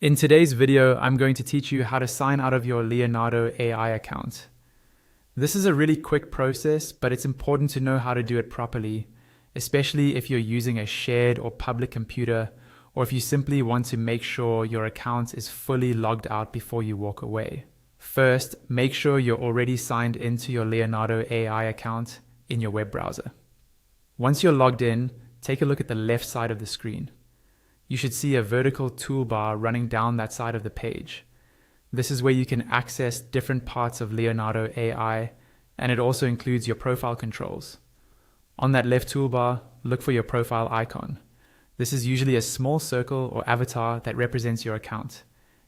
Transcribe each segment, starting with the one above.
In today's video, I'm going to teach you how to sign out of your Leonardo AI account. This is a really quick process, but it's important to know how to do it properly, especially if you're using a shared or public computer, or if you simply want to make sure your account is fully logged out before you walk away. First, make sure you're already signed into your Leonardo AI account in your web browser. Once you're logged in, take a look at the left side of the screen. You should see a vertical toolbar running down that side of the page. This is where you can access different parts of Leonardo AI, and it also includes your profile controls. On that left toolbar, look for your profile icon. This is usually a small circle or avatar that represents your account.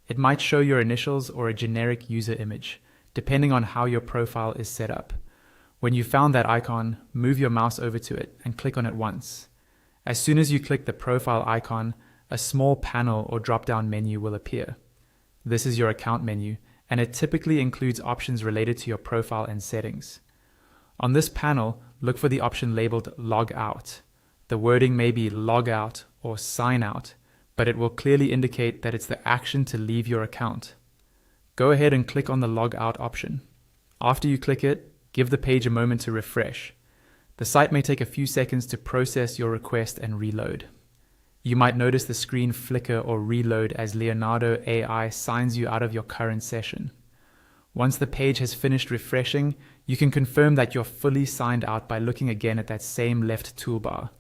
It might show your initials or a generic user image, depending on how your profile is set up. When you found that icon, move your mouse over to it and click on it once. As soon as you click the profile icon, a small panel or drop-down menu will appear. This is your account menu, and it typically includes options related to your profile and settings. On this panel, look for the option labeled Log Out. The wording may be Log Out or Sign Out, but it will clearly indicate that it's the action to leave your account. Go ahead and click on the Log Out option. After you click it, give the page a moment to refresh. The site may take a few seconds to process your request and reload. You might notice the screen flicker or reload as Leonardo AI signs you out of your current session. Once the page has finished refreshing, you can confirm that you're fully signed out by looking again at that same left toolbar.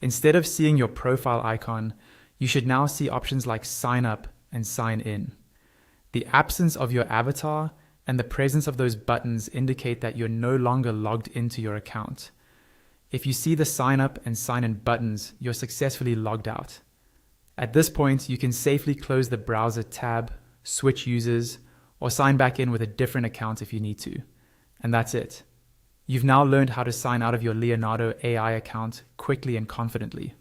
Instead of seeing your profile icon, you should now see options like Sign Up and Sign In. The absence of your avatar and the presence of those buttons indicate that you're no longer logged into your account. If you see the sign up and sign in buttons, you're successfully logged out. At this point, you can safely close the browser tab, switch users, or sign back in with a different account if you need to. And that's it. You've now learned how to sign out of your Leonardo AI account quickly and confidently.